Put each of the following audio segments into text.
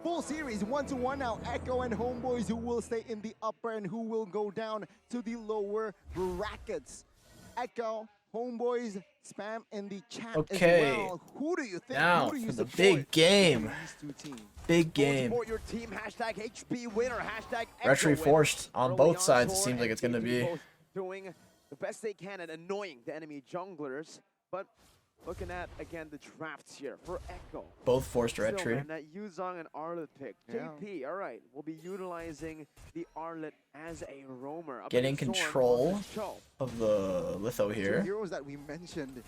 full series 1-1 now. Echo and Homeboys who will stay in the upper and who will go down to the lower brackets. Echo, Homeboys, spam in the chat as well. Who do you think? Now who do you for the support big game. these two teams? Big game. Support your team, hashtag HP win or hashtag Retry Echo forced win. on Early both sides, it onshore seems like and it's going to JP be. both doing the best they can at annoying the enemy junglers. But looking at, again, the drafts here for Echo. Both forced Still, retry. man, that Yuzong and Arlet pick. Yeah. JP, all right, we'll be utilizing the Arlet as a roamer. Up Getting against Zorn control on this show. of the litho Two here. heroes that we mentioned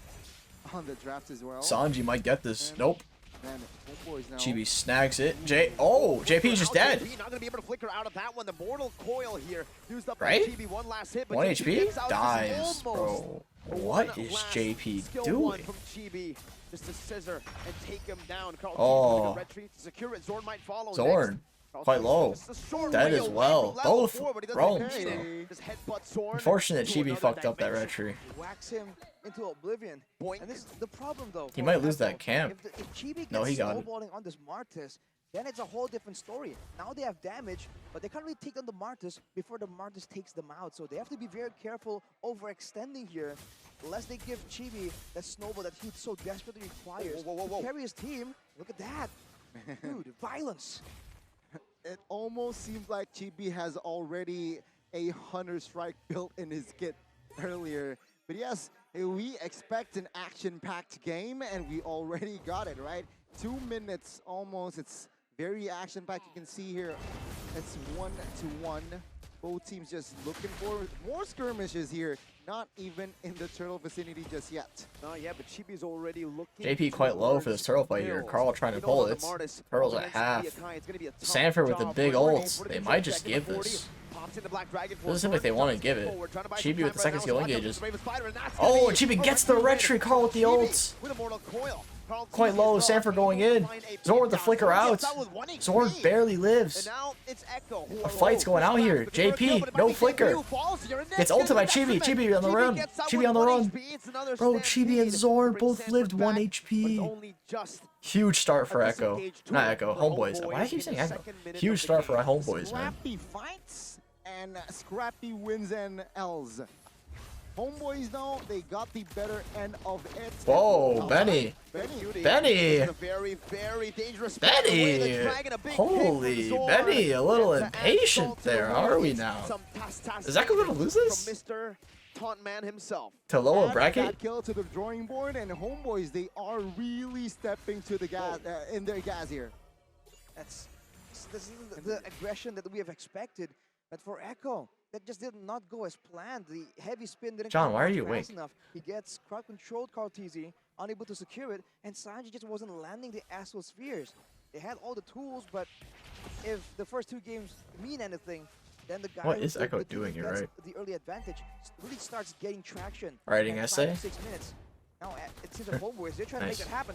on the draft as well. Sanji might get this. And- Nope. And Homeboys now. Chibi snags it. JP's just dead. JP not gonna be able to flicker out of that one. The mortal coil here used up Right? by GB. One last hit, but 1 JP HP? takes out Dies, just bro. almost. What One is last JP skill doing? one from GB, just to scissor and take him down. Carl Oh. retreat to secure it. Zorn might follow. Zorn. Next. Carl Quite Tizzy low. just a short Dead way as away well. from level Both 4, but he doesn't roams, hit though. it. Just headbutt Zorn Unfortunate to Chibi another fucked up that dimension. retry. Wax him into oblivion. Boink. And this is the problem, though. He for might lose Echo. that camp. If Chibi gets No, he got it. snowballing on this Martis, then it's a whole different story. Now they have damage, but they can't really take on the Martis before the Martis takes them out. So they have to be very careful overextending here, lest they give Chibi that snowball that he so desperately requires to carry his team. Look at that. Dude, violence. It almost seems like Chibi has already a Hunter Strike built in his kit earlier. But yes, we expect an action-packed game, and we already got it, right? 2 minutes almost. It's very action-packed. You can see here, it's 1-1. Both teams just looking for more skirmishes here. Not even in the turtle vicinity just yet. Not yet, but Chibi's already looking. JP quite low for this turtle fight here. Carl trying to pull it. Turtle's at half. Sanford with the big ults. They might just give this. Doesn't seem like they want to give it. Chibi with the second skill engages. Oh, and Chibi gets the retry. Carl with the ults. Quite low. Sanford going in. Zorn with the flicker out. Zorn barely lives. A fight's going out here. JP, no flicker. Gets ulted by Chibi. Chibi on the run. Chibi on the run. Bro, Chibi and Zorn both lived 1 HP. Huge start for Echo. Not Echo, Homeboys. Why do I keep saying Echo? Huge start for Homeboys, man. Scrappy fights and scrappy wins and L's. Homeboys, though, they got the better end of it. Whoa, Benny. Benny. Benny. Holy, Benny, a little impatient there, are we now? Is Echo going to lose this? Mr. Taunt Man himself. To lower Add bracket? that kill to the drawing board, and Homeboys, they are really stepping to the gas in their gas here. This is the aggression that we have expected. But for Echo, that just did not go as planned. The heavy spin didn't John, come why are out you fast awake? enough. He gets crowd controlled Carl TZ, unable to secure it, and Sanji just wasn't landing the Astral Spheres. They had all the tools, but if the first 2 games mean anything, then the guy What is who- Echo the team doing here, gets right? the early advantage really starts getting traction. Writing at essay? 5 to 6 minutes. Now it seems like Homeboys, they're trying Nice. to make it happen.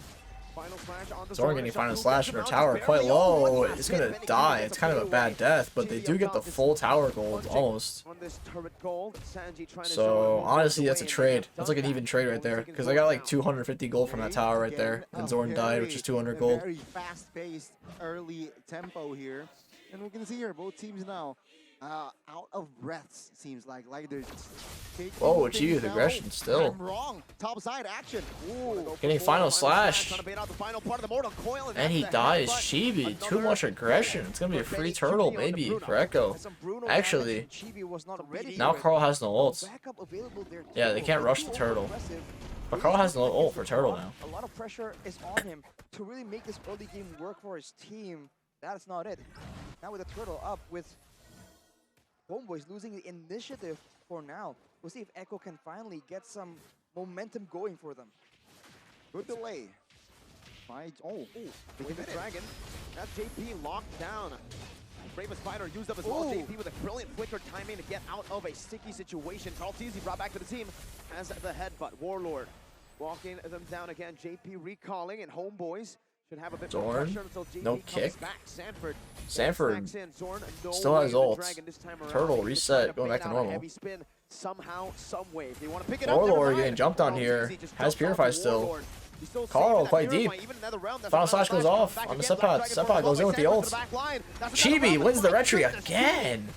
Final slash on the Zorn getting final slash in her tower quite low. It's gonna die. It's kind of a bad death, but they do get the full tower gold almost. On this turret gold, Sanji trying to So show him honestly, the that's a way, trade. and That's like an even trade right there, because I got like 250 gold from that tower right there, and Zorn died, which is 200 gold. Very fast-paced early tempo here, and we can see here both teams now out of breaths. Seems like they're just taking Whoa, things Chibi with down. aggression still. I'm wrong. Top side action. Ooh. Getting final slash. Trying to bait out the final part of the mortal coil, And he that's the dies. headbutt. Chibi, too Another much aggression. It's gonna be a free turtle maybe for Echo. Some Bruno Actually, damage, Chibi was not ready now for it. Carl has no ults. Backup available there Yeah, they too. can't rush the Really turtle. impressive. But Carl has no ult for turtle now. A lot of pressure is on him to really make this early game work for his team. That's not it. Now with the turtle up, with Homeboys losing the initiative for now. We'll see if Echo can finally get some momentum going for them. Good delay. Oh, With the dragon, that's JP locked down. Bravest Spider used up as well. Ooh. JP with a brilliant flicker timing to get out of a sticky situation. Carl Teasy brought back to the team as the headbutt. Warlord walking them down again. JP recalling, and Homeboys should have a bit more Zorn, pressure until JP no comes kick. back. Sanford Sanford in. Zorn, no still has way with ults. the dragon this time around. Turtle He just tried reset, to going bait back to out a normal. heavy spin somehow, some way. If they want to pick it up, Warlord never getting mind. jumped on Carl here. Teasy just Has jumped Purify off the still. Warlord. He's still Carl saving that quite mirror deep. point, even another round. Final slash goes off on the Sepot. Sepot goes in with the ult. Chibi wins the retry again.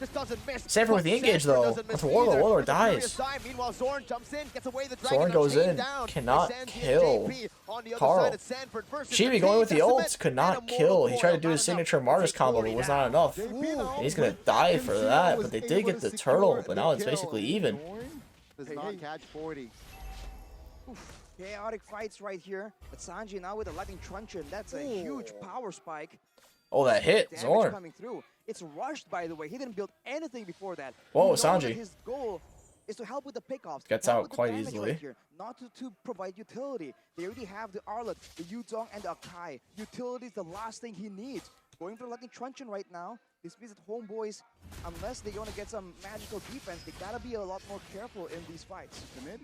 Sanford with the engage though. With Warlord, Warlord dies. Meanwhile, Zorn jumps in, gets away the Zorn goes in, cannot kill Carl. Chibi going with the ult, could not kill. He tried to do his signature Martyrs combo, but was not enough. And he's gonna die for that, but they did get the turtle, but now it's basically even. Does not catch 40. Chaotic fights right here. But Sanji now with a lightning truncheon. That's a huge power spike. Oh, that hit, Damage Zorn. coming through. It's rushed, by the way. He didn't build anything before that. Whoa, You know Sanji. that his goal is to help with the pickoffs. Gets help out with the quite damage easily. right here, not to provide utility. They already have the Arlet, the Yuzong, and the Akai. Utility is the last thing he needs. Going for the lightning truncheon right now. This means that Homeboys, unless they want to get some magical defense, they gotta be a lot more careful in these fights. The mid?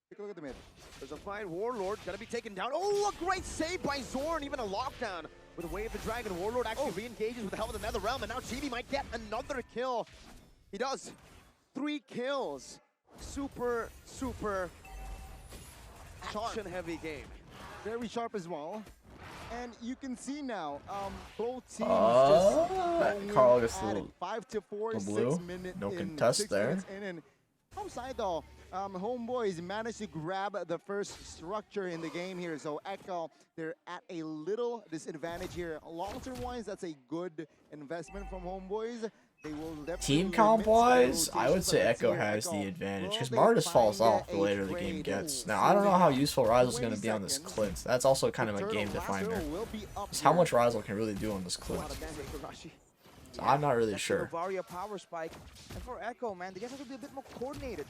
Take a look at the mid. There's a fine Warlord gonna be taken down. Oh, a great save by Zorn, even a lockdown. With a Way of the Dragon, Warlord actually re-engages with the help of the Nether Realm, and now Chibi might get another kill. He does. 3 kills. Super, super action-heavy game. Very sharp as well. And you can see now, both teams just Carl gets the 5 to 4, the 6 blue. minutes. No contest there. And outside though, Homeboys managed to grab the first structure in the game here. So Echo, they're at a little disadvantage here. Long-term wise, that's a good investment from Homeboys. They will Team comp wise, I would say Echo has the advantage because Martis falls off the later the game gets. Now I don't know how useful Ryzel's going to be on this Clint. That's also kind of a game definer. Just how much Ryzel can really do on this Clint. So I'm not really sure. Varia power spike, and for Echo, man, they just have to be a bit more coordinated.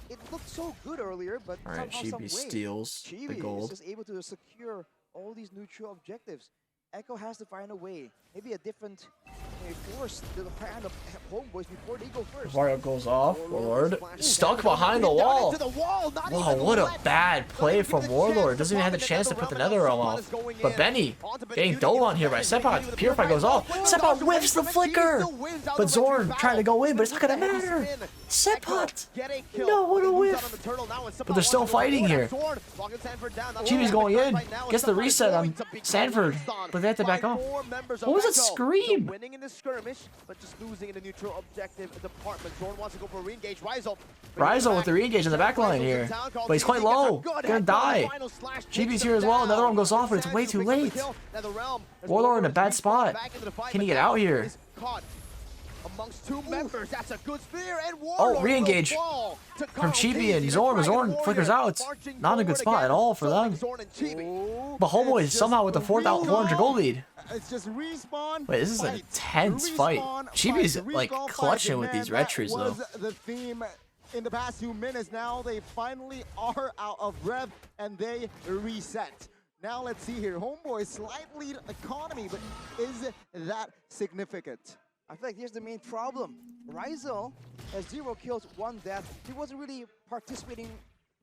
It looked so good earlier, but Alright, somehow, some Chibi way, steals the Chibi is gold. just able to secure all these neutral objectives. Echo has to find a way, maybe a different force to the hand of Homeboys before they go first. Mario goes off. Warlord stuck behind the wall. Wow, what a bad play from Warlord. Doesn't even have the chance to put the Nether Realm off. But Benny getting dove on here by Sepot. Purify goes off. Sepot whiffs the flicker. But Zorn trying to go in, but it's not gonna matter. Sepot. No, what a whiff. But they're still fighting here. Chibi's going in. Gets the reset on Sanford, but they have to back off. What was that scream? Winning in the skirmish, but just losing in the neutral objective department. Zorn wants to go for a re-engage. Ryzel with the re-engage in the back line here. But he's quite low. Gonna die. Chibi's here as well. Another one goes off, but it's way too late. Warlord in a bad spot. Can he get out here? Amongst 2 members, that's a good spear, and Warlord re-engage from Chibi and Zorn. Zorn flickers out. It's not a good spot at all for them. But Homeboy is somehow with the 400 gold lead. It's just respawn. Wait, this is an intense fight. Chibi's like clutching with these retries though. The theme in the past few minutes. Now they finally are out of breath and they reset. Now let's see here. Homeboy slight lead economy, but is that significant? I feel like here's the main problem. Ryzel has 0 kills, 1 death. He wasn't really participating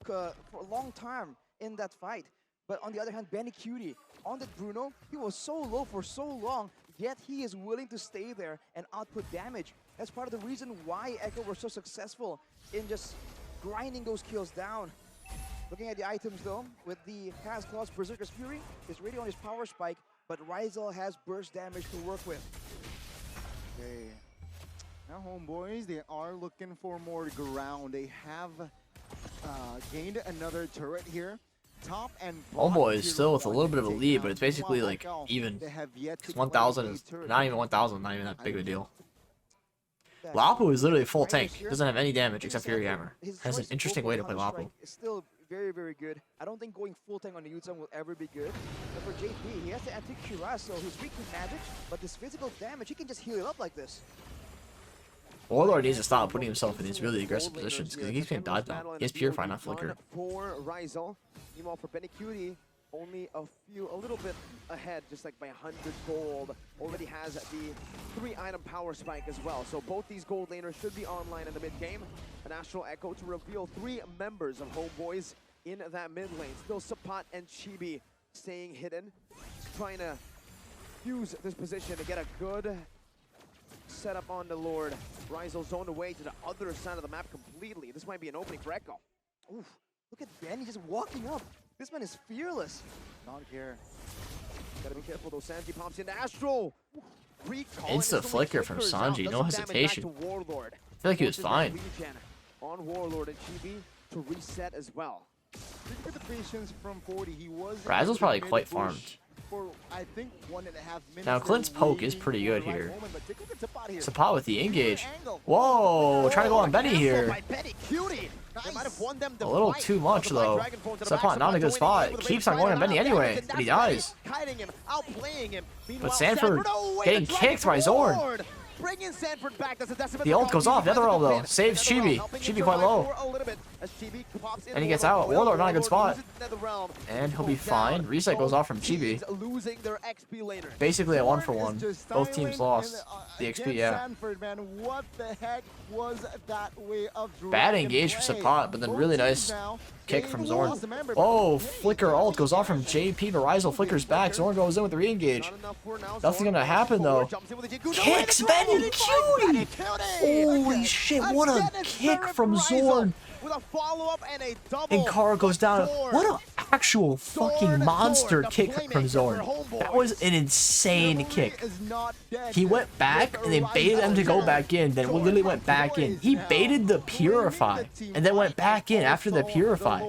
for a long time in that fight. But on the other hand, Benny Cutie, on that Bruno, he was so low for so long, yet he is willing to stay there and output damage. That's part of the reason why Echo were so successful in just grinding those kills down. Looking at the items though, with the Cast Claws, Berserker's Fury is really on his power spike, but Ryzel has burst damage to work with. Okay. Now Homeboys, they are looking for more ground. They have gained another turret here. Top and Homeboy is still with a little bit of a lead, but it's basically like even. 1,000 is not even 1,000, not even that big of a deal. Lapu is literally full tank. Doesn't have any damage except Fury Hammer. Has an interesting way to play Lapu. It's still very, very good. I don't think going full tank on the Yuzong will ever be good. But for JP, he has the anti-Cuirass, so he's weak to magic, but this physical damage, he can just heal it up like this. Warlord needs to stop putting himself in these really aggressive positions because he keeps getting dodged down. He has Purify, not Flicker. For Ryzel. Meanwhile, for Benny Cutie, only a little bit ahead, just like by 100 gold. Already has the 3-item power spike as well. So both these gold laners should be online in the mid game. An Astral Echo to reveal 3 members of Homeboys in that mid lane. Still Sepot and Chibi staying hidden. Just trying to use this position to get a good setup on the Lord. Ryzel zoned away to the other side of the map completely. This might be an opening for Echo. Oof, look at Benny just walking up. This man is fearless. Not here. Gotta be careful though. Sanji pops into Astro. Insta flicker from Sanji, no hesitation. I feel like he was fine. On Warlord and Chibi to reset as well. Look at the patience from 40. He was Razzle's probably quite farmed. For, I think, 1.5 minutes. Now Clint's poke is pretty good here. Sapat with the engage. Whoa, trying to go on Benny here. A little too much though. Sapat not in a good spot. Keeps on going on Benny anyway, but he dies. But Sanford getting kicked by Zorn. The ult goes off. The other ult though saves Chibi. Chibi quite low. And he gets out. Warlord not a good spot. And he'll be fine. Reset goes off from Chibi. Basically a 1-for-1. Both teams lost. The XP, yeah. Bad engage for Sapat, but then really nice kick from Zorn. Oh, flicker ult goes off from JP, but Rizal flickers back. Zorn goes in with the re-engage. Nothing gonna happen though. Kicks Benny Cutie! Holy shit, what a kick from Zorn. And Kara goes down. What an actual fucking monster kick from Zorn. That was an insane kick. He went back and then baited them to go back in. Then literally went back in. He baited the Purify and then went back in after the Purify.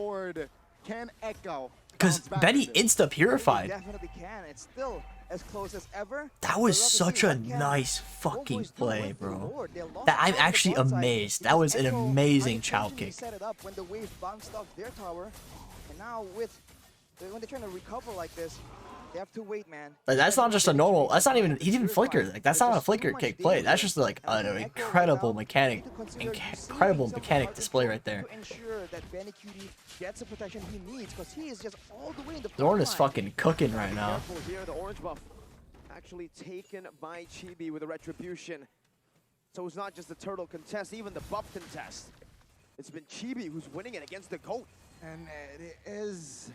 Because Benny insta purified. Definitely can. It's still as close as ever. That was such a nice fucking play, bro. That I'm actually amazed. That was an amazing chow kick. Set it up when the wave bounced off their tower, and now when they're trying to recover like this, they have to wait, man. Like, that's not just a normal. That's not even. He didn't flicker. Like that's not a flicker kick play. That's just like an incredible mechanic, display right there. To ensure that Benny Cutie gets the protection he needs, because he is just all the way in the Zorn is fucking cooking right now. Here, the orange buff actually taken by Chibi with a retribution. So it's not just the turtle contest, even the buff contest. It's been Chibi who's winning it against the GOAT. And it is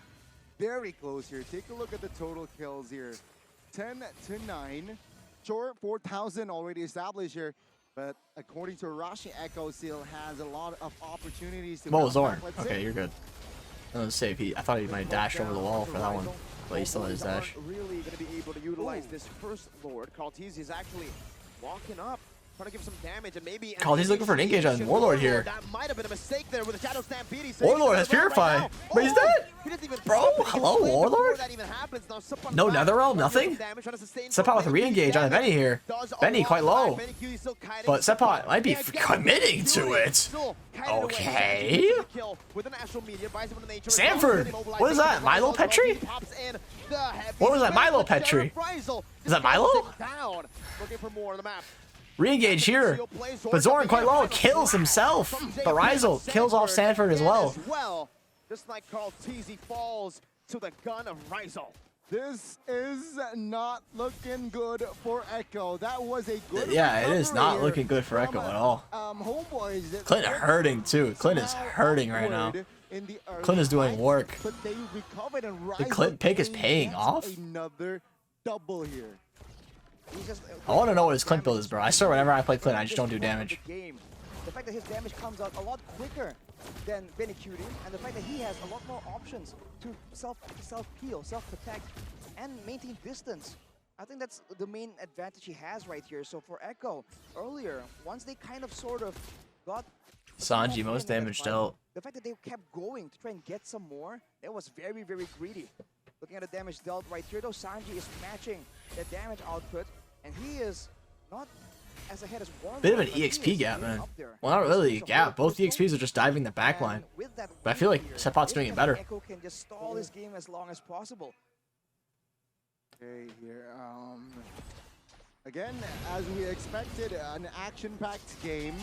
very close here. Take a look at the total kills here. 10-9. Sure, 4,000 already established here. But according to Arashi, Echo still has a lot of opportunities to... Whoa, Zorn. Okay, you're good. Save. I thought he might dash over the wall for that one. But he still has his dash. Really going to be able to utilize this first Lord. Kaltiz is actually walking up, trying to give some damage, and maybe... Kaltiz looking for an engage on Warlord here. That might have been a mistake there with the Shadow Stampede. Warlord has Purify, but he's dead! Bro, hello, Warlord? No Netherrealm, nothing? Sepot with a re-engage on Benny here. Benny quite low. But Sepot might be committing to it. Okay. Sanford! What is that, Milo Petri? What was that, Milo Petri? Is that Milo? Re-engage here, but Zorn quite low, kills himself. But Rizal kills off Sanford as well. Just like Carl Teasy falls to the gun of Rizal. This is not looking good for Echo. That was a good it is not looking good for Echo at all. Homebois. Clint hurting too. Clint is hurting right now. Clint is doing work. The Clint pick is paying off? Another double here. I want to know what his Clint build is, bro. I swear whenever I play Clint, I just don't do damage. The fact that his damage comes out a lot quicker than Benny Cutie, and the fact that he has a lot more options to self-heal, self-protect, and maintain distance. I think that's the main advantage he has right here. So for Echo, earlier, once they kind of sort of got... Sanji, most damage dealt. The fact that they kept going to try and get some more, it was very, very greedy. Looking at the damage dealt right here, though, Sanji is matching the damage output, and he is not as ahead as Warlord. Bit of an EXP gap, man. Well, not really a gap. Both EXPs are just diving the backline. But I feel like Sepot's doing it better. Echo can just stall this game as long as possible. Okay, here, again, as we expected, an action-packed game,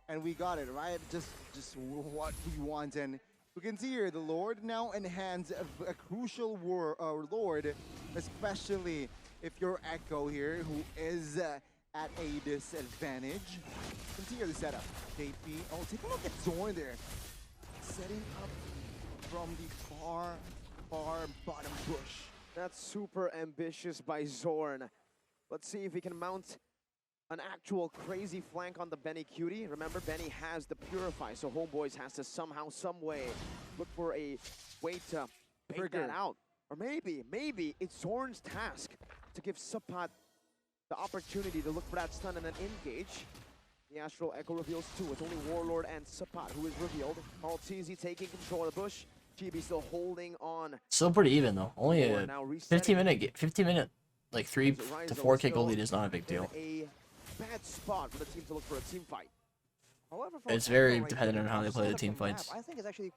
and we got it, right? Just what we want, and we can see here the Lord now enhances a crucial Lord, especially if you're Echo here, who is at a disadvantage. You can see here the setup. JP, oh, take a look at Zorn there. Setting up from the far bottom bush. That's super ambitious by Zorn. Let's see if he can mount an actual crazy flank on the Benny Cutie. Remember, Benny has the Purify, so Homebois has to somehow, some way look for a way to bait that out. Or maybe it's Zorn's task to give Sapat the opportunity to look for that stun and then engage. The Astral Echo reveals two. It's only Warlord and Sapat who is revealed. Maltese taking control of the bush. Chibi still holding on. Still pretty even though. Only a 15 minute, like 3 to 4K gold lead is not a big deal. A bad spot for the team to look for a team fight. However, it's very dependent on how they play the team fights. I think it's actually,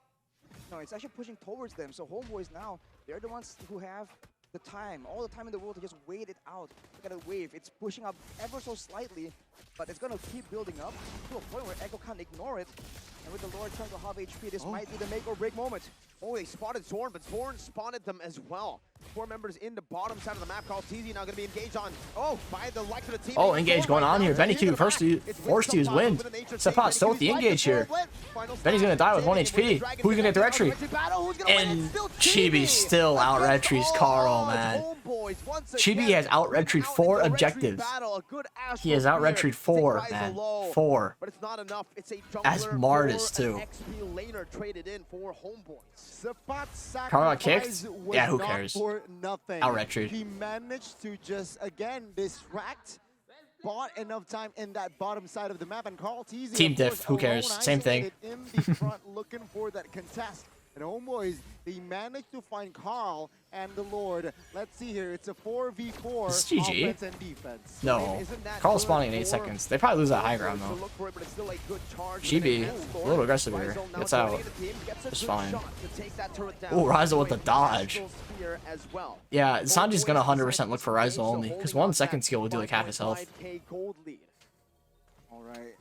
no, it's actually pushing towards them. So Homebois now, they're the ones who have the time, all the time in the world to just wait it out. Look at the wave, it's pushing up ever so slightly, but it's gonna keep building up to a point where Echo can't ignore it. And with the Lord trying to halve HP, this might be the make or break moment. Oh, they spotted Zorn, but Zorn spotted them as well. 4 members in the bottom side of the map. Maltese now going to be engaged on. Oh, by the likes of the team. Oh, engage going on here. BO3 forced to use wind. Sapat still with the engage here. Benny's going to die with 1 HP. Who's going to get the retreat? And Chibi still out retreats Carl, man. Chibi has out retreat 4 objectives. He has out retreat 4, man. 4. But it's not enough. It's a as Martis too. Carl got kicked? Yeah, who cares? Out retreat. He managed to just, again, distract, bought enough time in that bottom side of the map, and Carl teasing. Team diff, who cares? Same thing. In the front looking for that contest. And Homebois, they managed to find Carl and the Lord. Let's see here. It's a 4v4 it's GG. offense and defense. No. Carl's spawning in 8 seconds. They probably lose that high ground, though. Chibi, a little aggressive here. Gets out. It's fine. Oh, Ryzel with the dodge. Yeah, Sanji's going to 100% look for Ryzel only, because 1 second skill will do like half his health. All right.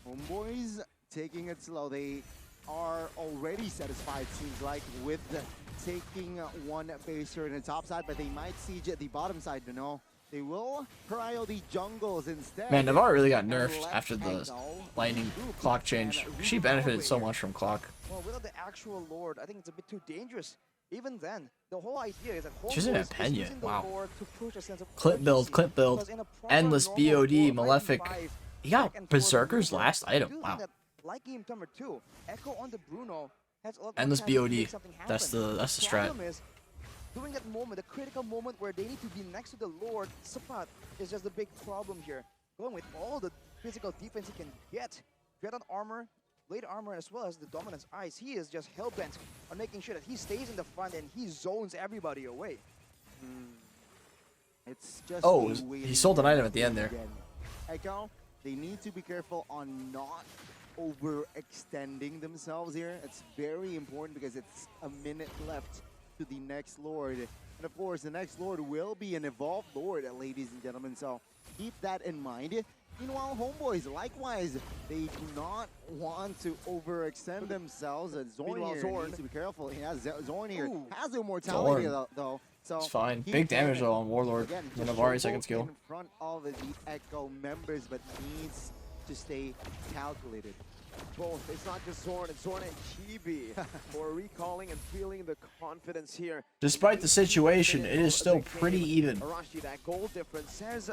Homebois taking it slow. They are already satisfied, seems like, with taking 1 baser in the top side, but they might siege at the bottom side, you know. They will prio the jungles instead. Man, Navarre really got nerfed after the lightning clock change. She benefited so much from clock. Well, without the actual Lord, I think it's a bit too dangerous. Even then, the whole idea is that she doesn't have pen yet. Wow. Clip build. Endless BOD, Malefic. He got Berserker's last item. Wow. Like game number 2, Echo on the Bruno has a lot endless BOD. That's the strat. During that moment, the critical moment where they need to be next to the Lord, Sapat is just the big problem here. Going with all the physical defense he can get, Dreadnought armor, blade armor, as well as the dominance eyes, he is just hell-bent on making sure that he stays in the front and he zones everybody away. It's just he sold an item at the end there. Echo, they need to be careful on not overextending themselves here. It's very important because it's a minute left to the next Lord. And of course, the next Lord will be an evolved Lord, ladies and gentlemen. So keep that in mind. Meanwhile, Homebois, likewise, they do not want to overextend themselves. And Zorn here needs to be careful. He has Zorn here. Has immortality though. So it's fine. Big damage though on Warlord. The Navarre second skill. In front of the Echo members, but needs to stay calculated. Both. It's not just Zorn, it's Zorn and Chibi for recalling and feeling the confidence here. Despite the situation, it is still pretty even. Arashi, that goal difference says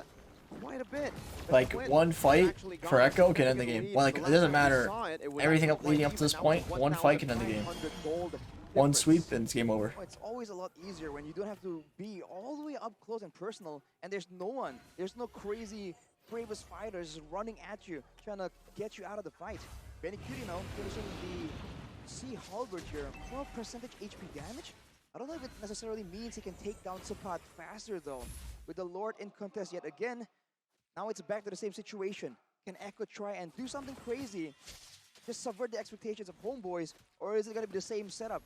quite a bit. Like 1 fight for Echo can end the game. Like it doesn't matter. Everything leading up to this point, 1 fight can end the game. 1 sweep and it's game over. It's always a lot easier when you don't have to be all the way up close and personal, and there's no one. There's no crazy bravest fighters running at you, trying to get you out of the fight. BO3 now finishing the C Halberd here. 12% HP damage? I don't know if it necessarily means he can take down Sapat faster though. With the Lord in contest yet again, now it's back to the same situation. Can Echo try and do something crazy? Just subvert the expectations of Homebois, or is it going to be the same setup?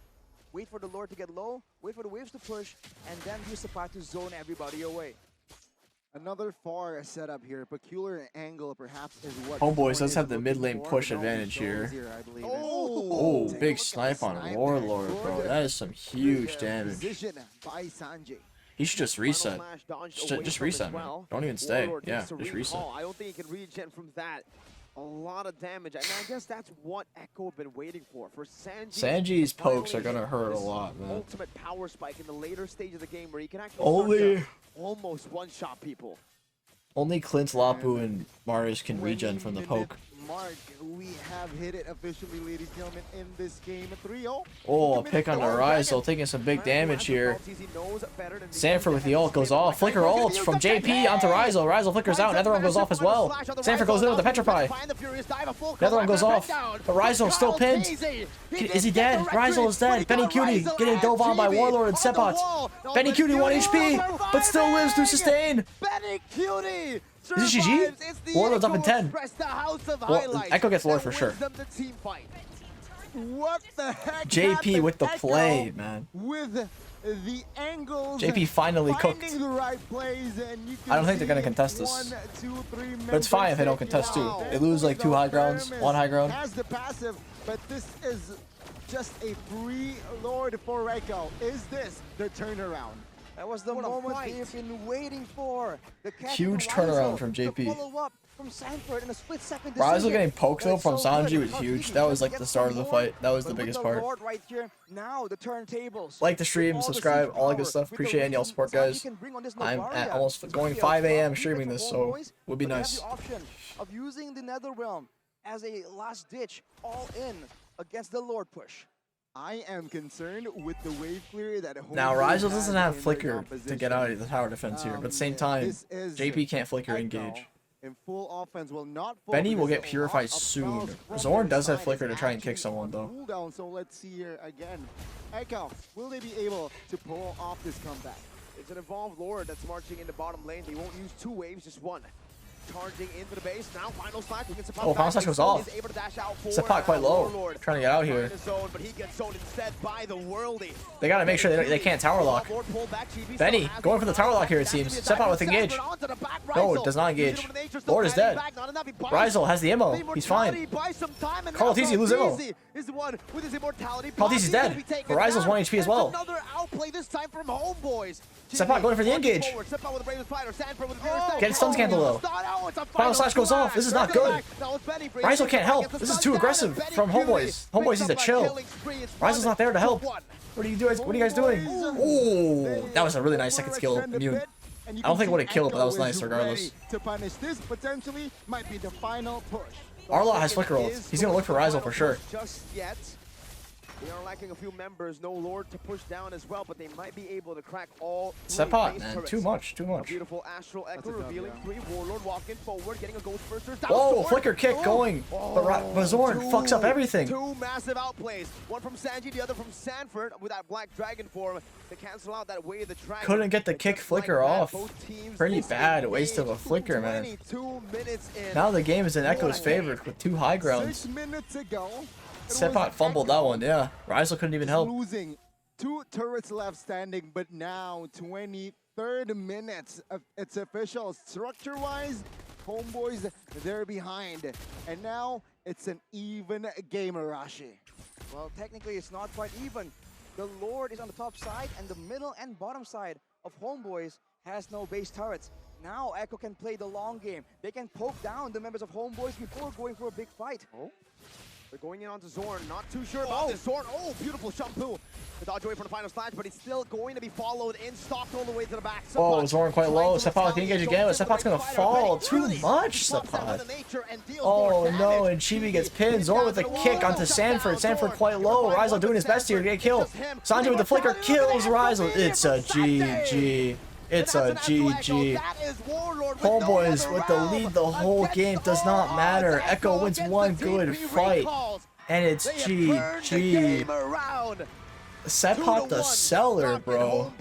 Wait for the Lord to get low, wait for the waves to push, and then use Sapat to zone everybody away. Another far setup here. Peculiar angle, perhaps, is what. Homebois does have the mid lane push advantage here. Oh, big snipe on Warlord, bro. That is some huge damage. By Sanjay. He should just reset. Just reset, man. Don't even stay. Yeah, just reset. I don't think he can regen from that. A lot of damage. And I guess that's what Echo have been waiting for. For Sanji's pokes are gonna hurt a lot, man. Ultimate power spike in the later stage of the game where he can actually almost one-shot people. Only Clint, Lapu, and Marius can regen from the poke. mark. We have hit it officially, ladies and gentlemen, in this game 3-0. Oh, pick on the Ryzel, taking some big damage here. Sanford with the ult goes off. Flicker ults from JP onto Ryzel. Ryzel flickers out. Another one goes off as well. Sanford goes in with the Petrify. The other one goes off. But Ryzel still pinned. Is he dead? Ryzel is dead. Benny Cutie getting dove on by Warlord and Sepot. Benny Cutie 1 HP, but still lives through sustain. Benny Cutie! Is it GG? Warlord's up in 10. Well, Echo gets Lord for sure. What the heck? JP with the play, man. With the angles. JP finally cooked. The right plays, and you can I don't think they're gonna contest this. 1, 2, 3 But it's fine if they don't contest too. They lose like 2 high grounds, 1 high ground. Has the passive, but this is just a free Lord for Echo. Is this the turnaround? That was the moment they've been waiting for. The huge turnaround from JP. Follow up from Sanford in a split-second Ryzel getting poked though from Sanji was huge. That was like the start of the fight. That was the biggest part. Right here, now the turntables. Like the stream, subscribe, all that good stuff. Appreciate any y'all support, guys. I'm at almost going 5 a.m. streaming this, so would be nice. The option of using the Nether Realm as a last ditch, all in against the Lord push. I am concerned with the wave clear that now Ryzel doesn't have flicker to get out of the tower defense here, but at the same time, JP can't flicker engage. In full offense will not Benny will get purified soon. Zorn does have flicker to try and kick someone though. So let's see here again. Echo, will they be able to pull off this comeback? It's an evolved Lord that's marching into bottom lane. They won't use 2 waves, just 1. Charging into the base. Now final slash. Oh, final slash goes off. Sepot quite low. Trying to get out here. But he gets zoned instead by the worldie. They gotta make sure they can't tower lock. Benny going for the tower lock here it seems. Sepot with engage. No, it does not engage. Lord is dead. Ryzel has the ammo. He's fine. Carl TZ lose ammo. Carl TZ is dead. But Ryzel's 1 HP as well. Sepot going for the engage. Getting stuns cancel though. Final slash goes off. This is not good. Ryzel can't help. This is too aggressive from Homebois. Homebois needs to chill. Ryzel's not there to help. What are you doing? What are you guys doing? Oh, that was a really nice second skill. Immune. I don't think it would have killed, but that was nice regardless. To punish this potentially might be the final push. Arlot has flicker ults. He's gonna look for Ryzel for sure. Just yet. They are lacking a few members, no Lord to push down as well, but they might be able to crack all 3 Sepot, base man, turrets. too much. A beautiful Astral Echo revealing 3. Warlord walking forward, getting a Ghost Burster. Whoa, flicker kick going. But Zorn fucks up everything. 2 massive outplays. One from Sanji, the other from Sanford with that Black Dragon form to cancel out that way of the dragon. Couldn't get the kick flicker off. Pretty bad waste of a flicker, man. 2 minutes in. Now the game is in Echo's favor with 2 high grounds. 6 minutes ago. Sepot fumbled that one, yeah. Ryzel couldn't even help. Losing 2 turrets left standing, but now 23rd minutes. It's official. Structure-wise, Homebois, they're behind. And now it's an even game, Arashi. Well, technically it's not quite even. The Lord is on the top side, and the middle and bottom side of Homebois has no base turrets. Now Echo can play the long game. They can poke down the members of Homebois before going for a big fight. They're going in onto Zorn, not too sure about this. Zorn, beautiful shampoo. The dodge away from the final slash, but he's still going to be followed in, stalked all the way to the back. Oh, Zorn quite low. Sepot with the engage again, but Sepot's gonna fall. Too much, Sepot. Oh no, and Chibi gets pinned. Zorn with a kick onto Sanford. Sanford quite low. Ryzel doing his best here to get killed. Sanji with the flicker kills Ryzel. It's a GG. It's a GG. Homebois with the lead the whole game does not matter. Echo wins 1 good fight. And it's GG. Sepot the seller, bro.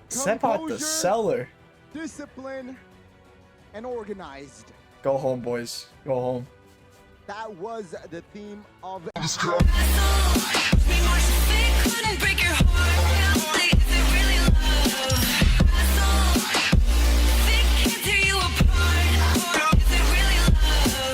Sepot the seller. Discipline and organized. Go home, boys. Go home. That was the theme of